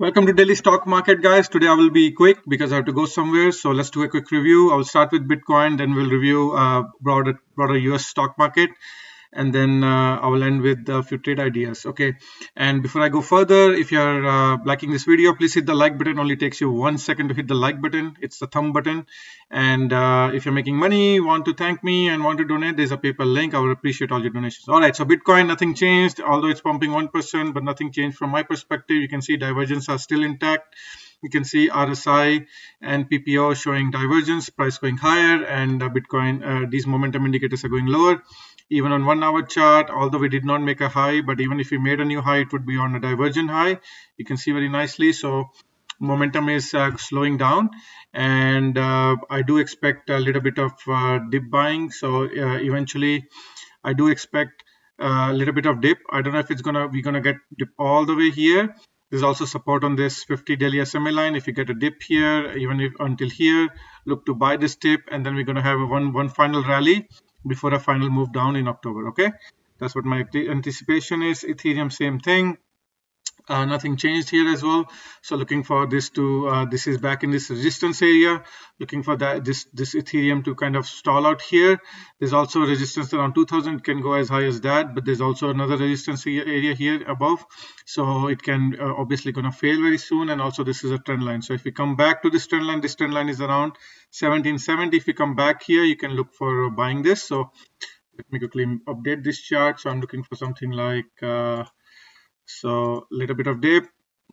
Welcome to Daily Stock Market, guys. Today I will be quick because I have to go somewhere. So let's do a quick review. I will start with Bitcoin, then we'll review broader US stock market, and then I will end with a few trade ideas. Okay. And before I go further, if you're liking this video, please hit the like button. Only takes you 1 second to hit the like button. It's the thumb button. And if you're making money, want to thank me and want to donate, there's a PayPal link. I would appreciate all your donations. All right. So Bitcoin, nothing changed, although it's pumping 1%, but nothing changed from my perspective. You can see divergence are still intact. You can see RSI and PPO showing divergence, price going higher, and Bitcoin, these momentum indicators are going lower. Even on 1 hour chart, although we did not make a high, but even if we made a new high, it would be on a divergent high. You can see very nicely. So momentum is slowing down, and I do expect a little bit of dip buying. So eventually, I do expect a little bit of dip. I don't know if we're gonna get dip all the way here. There's also support on this 50 daily SMA line. If you get a dip here, even if until here, look to buy this dip, and then we're gonna have one final rally before a final move down in October. Okay, that's what my anticipation is. Ethereum, same thing. Nothing changed here as well. So looking for this to this is back in this resistance area, looking for that this Ethereum to kind of stall out here. There's also resistance around 2000. It can go as high as that, but there's also another resistance area here above, so it can obviously gonna fail very soon. And also this is a trend line, so if we come back to this trend line is around 1770. If we come back here, you can look for buying this. So let me quickly update this chart. So I'm looking for something like so little bit of dip,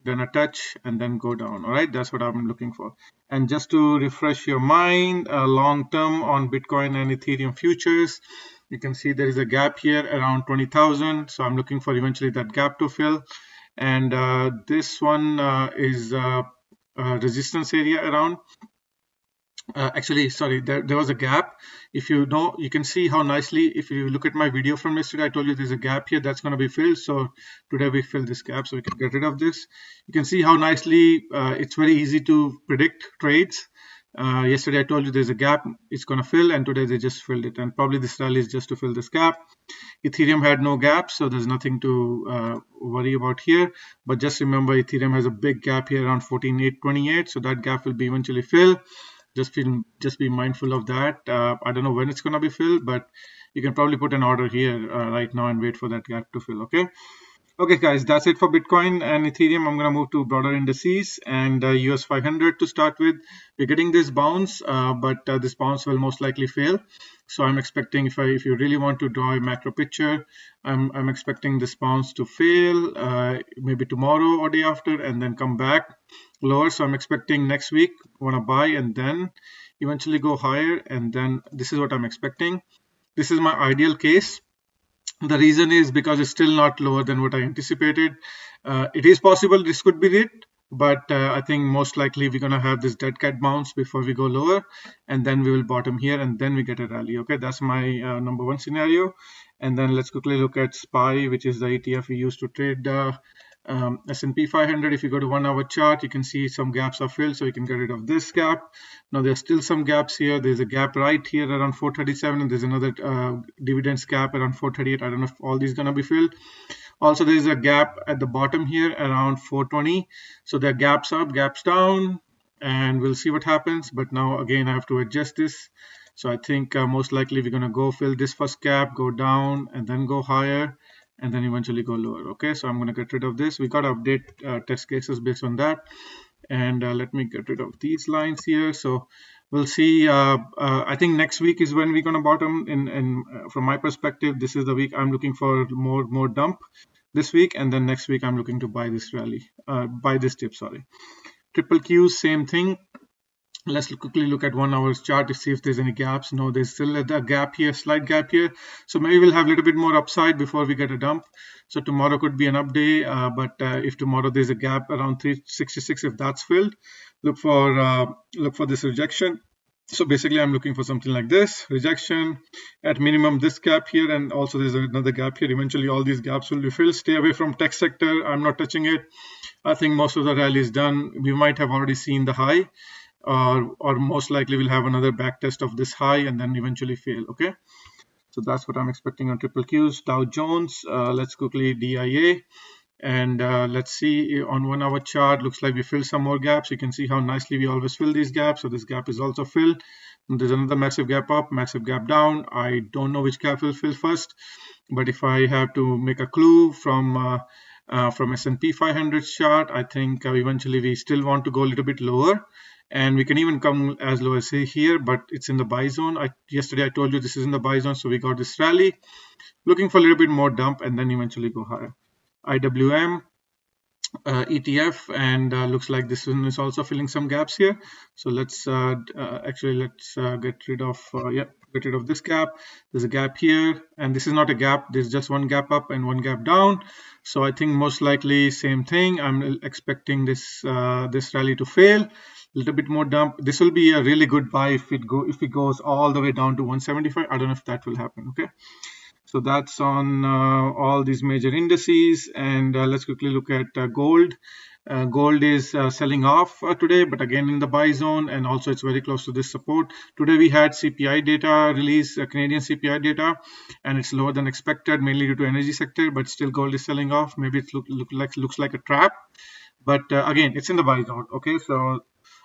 then a touch, and then go down. All right, that's what I'm looking for. And just to refresh your mind, long term on Bitcoin and Ethereum futures, you can see there is a gap here around 20,000. So I'm looking for eventually that gap to fill. And this one is resistance area around. Actually, sorry, there was a gap. If you know, you can see how nicely, if you look at my video from yesterday, I told you there's a gap here that's going to be filled. So today we fill this gap so we can get rid of this. You can see how nicely it's very easy to predict trades. Yesterday I told you there's a gap, it's going to fill, and today they just filled it. And probably this rally is just to fill this gap. Ethereum had no gap, so there's nothing to worry about here. But just remember, Ethereum has a big gap here around 14,828, so that gap will be eventually filled. Just be mindful of that. I don't know when it's going to be filled, but you can probably put an order here right now and wait for that gap to fill. Okay, guys, that's it for Bitcoin and Ethereum. I'm going to move to broader indices and US 500 to start with. We're getting this bounce, but this bounce will most likely fail. So I'm expecting, if you really want to draw a macro picture, I'm expecting this bounce to fail maybe tomorrow or day after, and then come back lower. So I'm expecting next week want to buy and then eventually go higher, and then this is what I'm expecting. This is my ideal case. The reason is because it's still not lower than what I anticipated. It is possible this could be it, but I think most likely we're going to have this dead cat bounce before we go lower, and then we will bottom here, and then we get a rally. Okay, that's my number one scenario. And then let's quickly look at SPY, which is the ETF we use to trade S&P 500. If you go to 1 hour chart, you can see some gaps are filled, so you can get rid of this gap. Now there's still some gaps here. There's a gap right here around 437, and there's another dividends gap around 438. I don't know if all these gonna be filled. Also, there's a gap at the bottom here around 420. So there are gaps up, gaps down, and we'll see what happens. But now again, I have to adjust this. So I think most likely we're gonna go fill this first gap, go down, and then go higher, and then eventually go lower. Okay, so I'm going to get rid of this. We got to update test cases based on that. And let me get rid of these lines here. So we'll see. I think next week is when we're going to bottom. From my perspective, this is the week I'm looking for more dump this week, and then next week I'm looking to buy this rally, buy this dip. Sorry. Triple Q, same thing. Let's quickly look at 1 hour's chart to see if there's any gaps. No, there's still a gap here, slight gap here. So maybe we'll have a little bit more upside before we get a dump. So tomorrow could be an up day, but if tomorrow there's a gap around 366, if that's filled, look for this rejection. So basically, I'm looking for something like this, rejection, at minimum this gap here, and also there's another gap here. Eventually, all these gaps will be filled. Stay away from tech sector. I'm not touching it. I think most of the rally is done. We might have already seen the high. Or most likely we'll have another back test of this high and then eventually fail. Okay, so that's what I'm expecting on triple Qs. Dow Jones, let's quickly DIA. And let's see on 1 hour chart, looks like we filled some more gaps. You can see how nicely we always fill these gaps. So this gap is also filled. And there's another massive gap up, massive gap down. I don't know which gap will fill first, but if I have to make a clue from S&P 500 chart, I think eventually we still want to go a little bit lower, and we can even come as low as here, but it's in the buy zone. Yesterday I told you this is in the buy zone, so we got this rally, looking for a little bit more dump and then eventually go higher. IWM ETF, and looks like this one is also filling some gaps here. So let's get rid of this gap. There's a gap here, and this is not a gap. There's just one gap up and one gap down. So I think most likely same thing. I'm expecting this this rally to fail. A little bit more dump. This will be a really good buy if it goes all the way down to 175. I don't know if that will happen. Okay. So that's on all these major indices, and let's quickly look at gold. Gold is selling off today, but again in the buy zone, and also it's very close to this support. Today we had CPI data release, Canadian CPI data, and it's lower than expected, mainly due to energy sector, but still gold is selling off. Maybe it looks like a trap, but again it's in the buy zone. Okay, so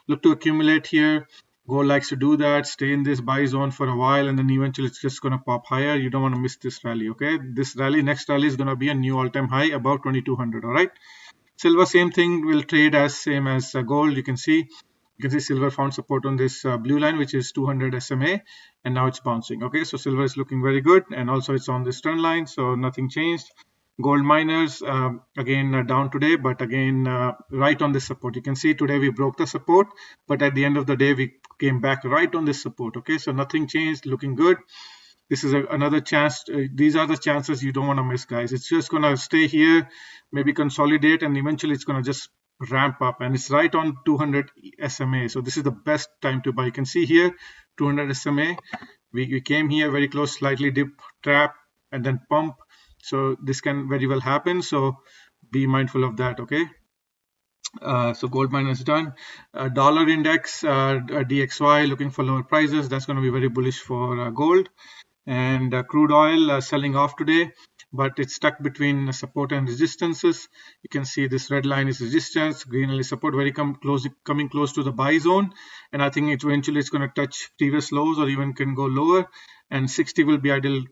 look to accumulate here. Gold likes to do that, stay in this buy zone for a while, and then eventually it's just going to pop higher. You don't want to miss this rally. Okay, this rally, next rally is going to be a new all-time high above 2200. All right. Silver, same thing, will trade as same as gold. You can see silver found support on this blue line, which is 200 SMA, and now it's bouncing. Okay, so silver is looking very good, and also it's on this trend line, so nothing changed. Gold miners again down today, but again right on this support. You can see today we broke the support, but at the end of the day we came back right on this support. Okay, so nothing changed, looking good. This is another chance. These are the chances you don't want to miss, guys. It's just going to stay here, maybe consolidate, and eventually it's going to just ramp up, and it's right on 200 SMA. So this is the best time to buy. You can see here 200 SMA. We came here very close, slightly dip, trap, and then pump. So this can very well happen. So be mindful of that. Okay. So gold mine is done. Dollar index, DXY, looking for lower prices. That's going to be very bullish for gold. And crude oil selling off today, but it's stuck between support and resistances. You can see this red line is resistance, green line is support, coming close to the buy zone, and I think eventually it's going to touch previous lows or even can go lower, and 60 will be ideal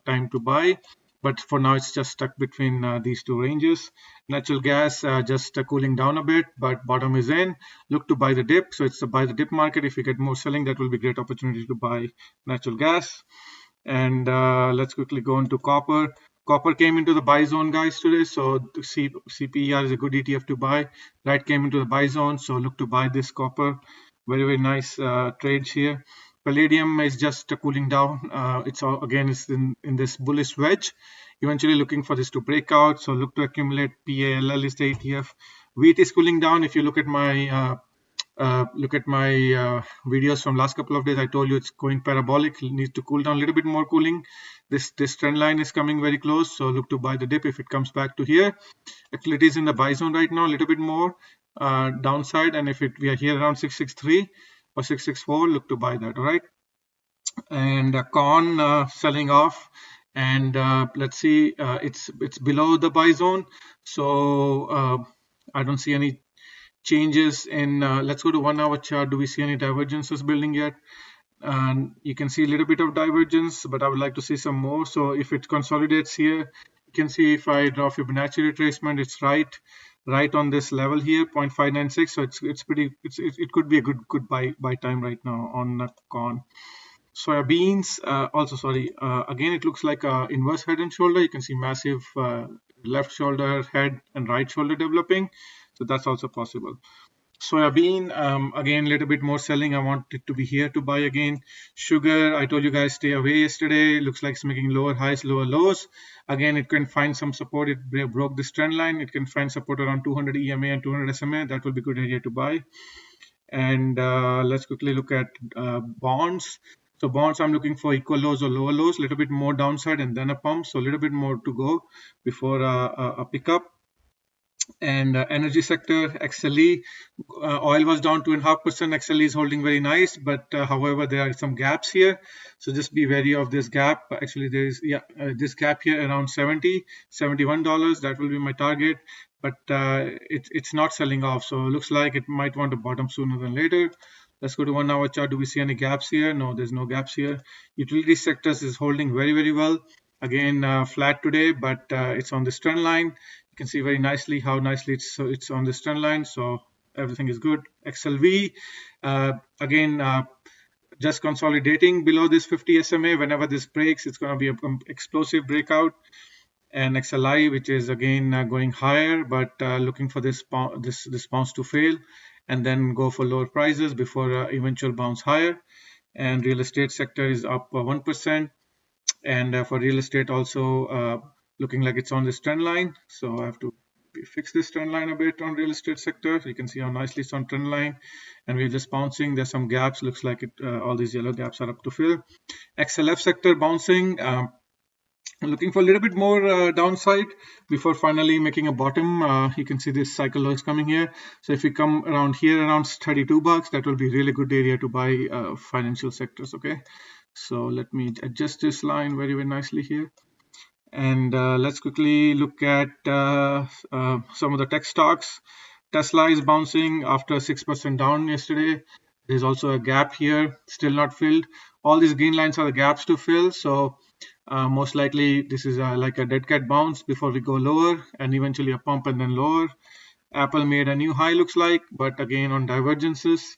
time to buy. But for now, it's just stuck between these two ranges. Natural gas just cooling down a bit, but bottom is in. Look to buy the dip. So it's a buy the dip market. If you get more selling, that will be a great opportunity to buy natural gas. And let's quickly go into copper. Copper came into the buy zone, guys, today. So CPER is a good ETF to buy. Right came into the buy zone. So look to buy this copper. Very, very nice trades here. Palladium is just cooling down. It's in this bullish wedge. Eventually looking for this to break out. So look to accumulate. PALL is the ETF. Wheat is cooling down. If you look at my videos from last couple of days, I told you it's going parabolic. It needs to cool down a little bit more cooling. This trend line is coming very close. So look to buy the dip if it comes back to here. Actually, it is in the buy zone right now, a little bit more downside. And if we are here around 663 or 664, look to buy that. All right. And corn selling off, and let's see, it's below the buy zone, so I don't see any changes in let's go to 1 hour chart. Do we see any divergences building yet? And you can see a little bit of divergence, but I would like to see some more. So if it consolidates here, you can see if I draw Fibonacci retracement, it's right on this level here, 0.596. So it could be a good buy time right now on corn. Soybeans, again it looks like a inverse head and shoulder. You can see massive left shoulder, head, and right shoulder developing, so that's also possible. Soybean, again, a little bit more selling. I want it to be here to buy again. Sugar, I told you guys stay away yesterday. Looks like it's making lower highs, lower lows. Again, it can find some support. It broke this trend line. It can find support around 200 EMA and 200 SMA. That will be a good area to buy. And let's quickly look at bonds. So bonds, I'm looking for equal lows or lower lows, a little bit more downside and then a pump. So a little bit more to go before a pickup. And energy sector, XLE, oil was down 2.5%. XLE is holding very nice, but however, there are some gaps here. So just be wary of this gap. Actually, there is this gap here around $71. That will be my target, but it's not selling off. So it looks like it might want to bottom sooner than later. Let's go to 1 hour chart. Do we see any gaps here? No, there's no gaps here. Utility sectors is holding very, very well. Again, flat today, but it's on this trend line. You can see very nicely how nicely it's on this trend line. So everything is good. XLV, again, just consolidating below this 50 SMA. Whenever this breaks, it's going to be an explosive breakout. And XLI, which is again going higher, but looking for this bounce to fail and then go for lower prices before eventual bounce higher. And real estate sector is up 1%. And for real estate also looking like it's on this trend line. So I have to fix this trend line a bit on real estate sector. So you can see how nicely it's on trend line, and we're just bouncing. There's some gaps. Looks like it. All these yellow gaps are up to fill. XLF sector bouncing. Looking for a little bit more downside before finally making a bottom. You can see this cycle low is coming here. So if we come around here around $32, that will be really good area to buy financial sectors. Okay, so let me adjust this line very, very nicely here. And let's quickly look at some of the tech stocks. Tesla is bouncing after 6% down yesterday. There's also a gap here, still not filled. All these green lines are the gaps to fill. So most likely this is like a dead cat bounce before we go lower, and eventually a pump and then lower. Apple made a new high, looks like, but again on divergences.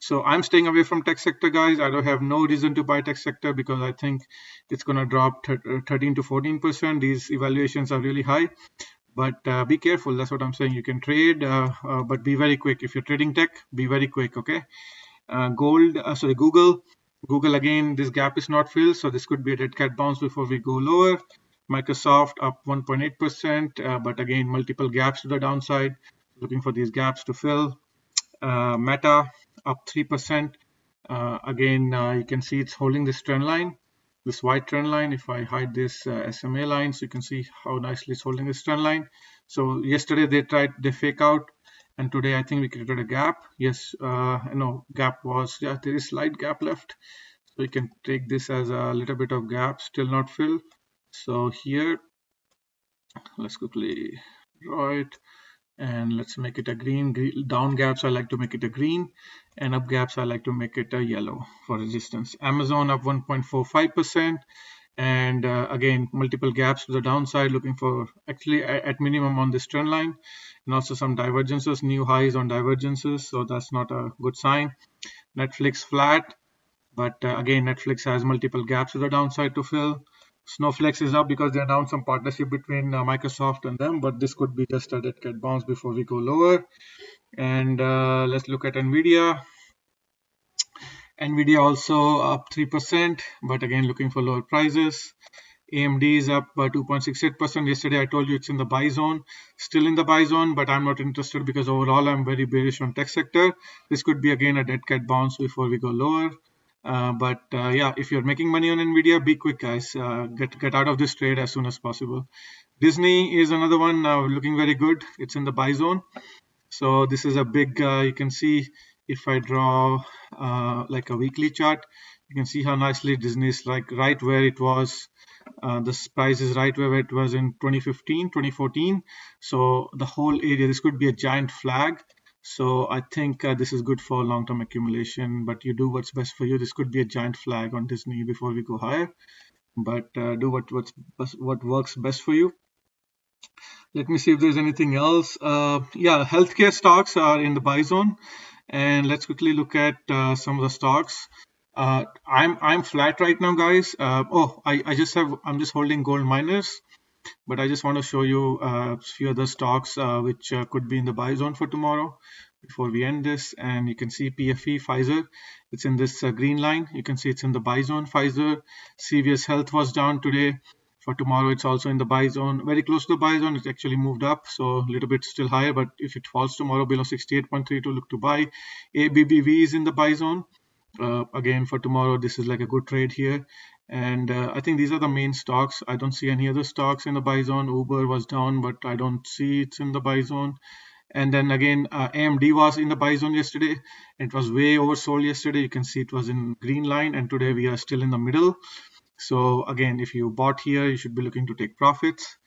So I'm staying away from tech sector, guys. I don't have no reason to buy tech sector because I think it's going to drop 13 to 14%. These evaluations are really high, but be careful. That's what I'm saying. You can trade, but be very quick. If you're trading tech, be very quick, okay? Google again, this gap is not filled, so this could be a dead cat bounce before we go lower. Microsoft up 1.8%, but again, multiple gaps to the downside. Looking for these gaps to fill. Meta up 3%. Again, you can see it's holding this trend line, this white trend line. If I hide this SMA line, so you can see how nicely it's holding this trend line. So yesterday they fake out, and today I think we created a gap. Yes, no, gap was, yeah, there is slight gap left. So you can take this as a little bit of gap, still not filled. So here, let's quickly draw it. And let's make it a green. Down gaps, I like to make it a green, and up gaps, I like to make it a yellow for resistance. Amazon up 1.45%, and again, multiple gaps to the downside, looking for actually at minimum on this trend line, and also some divergences, new highs on divergences, so that's not a good sign. Netflix flat, but again, Netflix has multiple gaps to the downside to fill. Snowflake is up because they announced some partnership between Microsoft and them, but this could be just a dead cat bounce before we go lower. And let's look at NVDA. NVDA also up 3%, but again looking for lower prices. AMD is up 2.68%. Yesterday I told you it's in the buy zone, still in the buy zone, but I'm not interested because overall I'm very bearish on tech sector. This could be again a dead cat bounce before we go lower. Yeah, if you're making money on NVIDIA, be quick, guys. Get out of this trade as soon as possible. Disney is another one looking very good. It's in the buy zone. So this is a big, you can see if I draw like a weekly chart, you can see how nicely Disney is like right where it was. This price is right where it was in 2015, 2014. So the whole area, this could be a giant flag. So I think this is good for long-term accumulation, but you do what's best for you. This could be a giant flag on Disney before we go higher, but do what works best for you. Let me see if there's anything else. Yeah, healthcare stocks are in the buy zone, and let's quickly look at some of the stocks. I'm flat right now, guys. I'm just holding gold miners. But I just want to show you a few other stocks which could be in the buy zone for tomorrow before we end this. And you can see PFE, Pfizer, it's in this green line. You can see it's in the buy zone. Pfizer, CVS Health was down today. For tomorrow, it's also in the buy zone, very close to the buy zone. It's actually moved up, so a little bit still higher. But if it falls tomorrow below 68.32, look to buy. ABBV is in the buy zone. Again, for tomorrow, this is like a good trade here. And I think these are the main stocks. I don't see any other stocks in the buy zone. Uber was down, but I don't see it's in the buy zone. And then again, AMD was in the buy zone yesterday. It was way oversold yesterday. You can see it was in green line, and today we are still in the middle. So again, if you bought here, you should be looking to take profits.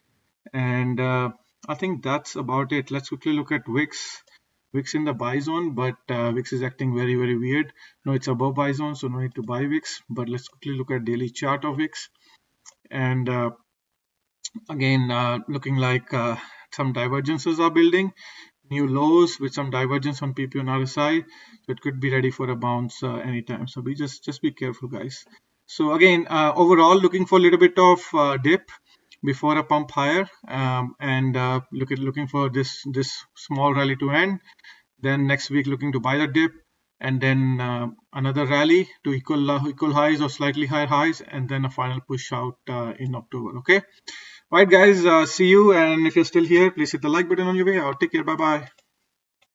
And I think that's about it. Let's quickly look at VIX. VIX in the buy zone, but VIX is acting very, very weird. No, it's above buy zone, so no need to buy VIX. But let's quickly look at daily chart of VIX. And again, looking like some divergences are building. New lows with some divergence on PP and RSI, so it could be ready for a bounce anytime. So we just be careful, guys. So again, overall, looking for a little bit of dip before a pump higher, and looking for this small rally to end. Then next week, looking to buy the dip, and then another rally to equal highs or slightly higher highs, and then a final push out in October. Okay. All right, guys. See you. And if you're still here, please hit the like button on your way out. Take care. Bye bye.